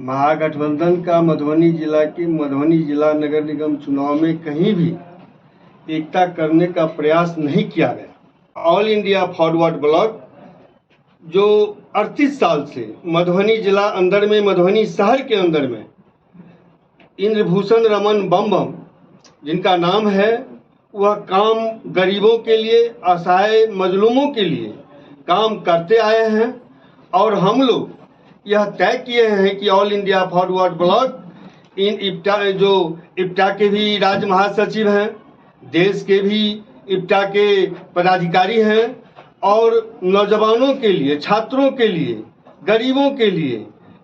महागठबंधन का मधुबनी जिला नगर निगम चुनाव में कहीं भी एकता करने का प्रयास नहीं किया गया। ऑल इंडिया फॉरवर्ड ब्लॉक जो 38 साल से मधुबनी जिला अंदर में, मधुबनी शहर के अंदर में इंद्रभूषण रमन बम जिनका नाम है, वह काम गरीबों के लिए, असहाय मजलूमों के लिए काम करते आए हैं। और हम लोग यह तय किए हैं कि all India forward block in IPTA के भी राज्य महासचिव हैं, देश के भी इप्टा के पदाधिकारी हैं, और नौजवानों के लिए, छात्रों के लिए, गरीबों के लिए,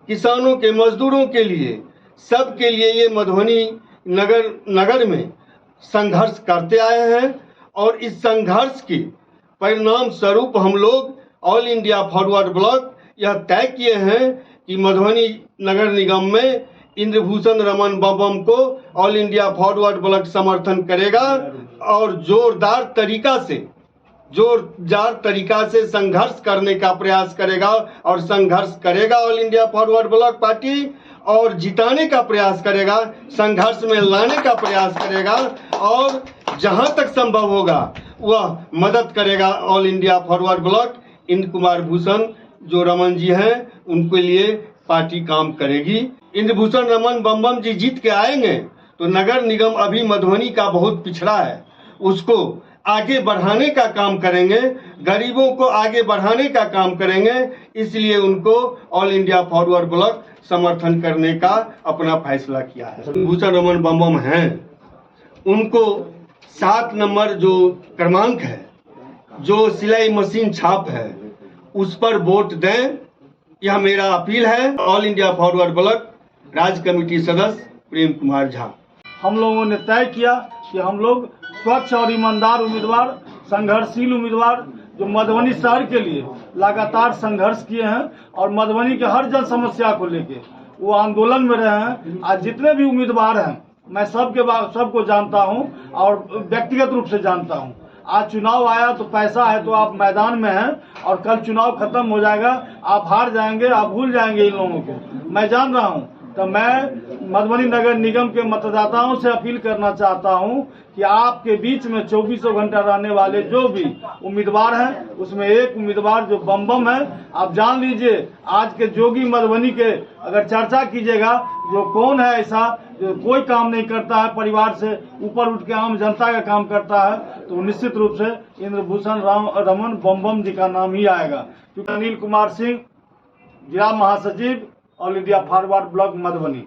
किसानों के, मजदूरों के लिए, सब के लिए ये मधुबनी नगर में संघर्ष करते आए हैं। और इस संघर्ष के परिणाम स्वरूप हम लोग ऑल इंडिया फॉरवर्ड ब्लॉक यह तय किए हैं कि मधुबनी नगर निगम में इंद्रभूषण रमन बम को ऑल इंडिया फॉरवर्ड ब्लॉक समर्थन करेगा और जोरदार तरीका से संघर्ष करने का प्रयास करेगा और संघर्ष करेगा all India forward block party, और जिताने का प्रयास करेगा, संघर्ष में लाने का प्रयास करेगा, और जहां तक संभव होगा वह मदद करेगा। All India forward block Indra Kumar Bhushan जो रमन जी हैं उनके लिए पार्टी काम करेगी। इंद्रभूषण रमन बम जी जीत के आएंगे तो नगर निगम अभी मधुबनी का बहुत पिछड़ा है, उसको आगे बढ़ाने का काम करेंगे, गरीबों को आगे बढ़ाने का काम करेंगे। इसलिए उनको ऑल इंडिया फॉरवर्ड ब्लॉक समर्थन करने का अपना फैसला किया है। भूषण रमन बम हैं, उनको 7 नंबर जो क्रमांक है, जो सिलाई मशीन छाप है, उस पर वोट दें, यह मेरा अपील है। ऑल इंडिया फॉरवर्ड ब्लॉक राज्य कमेटी सदस्य प्रेम कुमार झा। हम लोगों ने तय किया कि हम लोग स्वच्छ और ईमानदार उम्मीदवार, संघर्षशील उम्मीदवार जो मधुबनी शहर के लिए लगातार संघर्ष किए हैं और मधुबनी के हर जन समस्या को लेके वो आंदोलन में रहे हैं। आज जितने भी उम्मीदवार हैं मैं सबको जानता हूं और व्यक्तिगत रूप से जानता हूं। आज चुनाव आया तो पैसा है तो आप मैदान में हैं, और कल चुनाव खत्म हो जाएगा, आप हार जाएंगे, आप भूल जाएंगे इन लोगों को, मैं जान रहा हूं। तो मैं मधुबनी नगर निगम के मतदाताओं से अपील करना चाहता हूं कि आपके बीच में 24 घंटा रहने वाले जो भी उम्मीदवार हैं, उसमें एक उम्मीदवार जो बम है, आप जान लीजिए आज के जोगी मधुबनी के अगर चर्चा कीजिएगा, जो कौन है ऐसा जो कोई काम नहीं करता है, परिवार से ऊपर उठ के आम जनता का काम करता है, तो निश्चित रूप से इंद्रभूषण रमन बम जी का नाम ही आएगा। क्योंकि अनिल कुमार सिंह, जिला महासचिव, all India forward block Madhubani.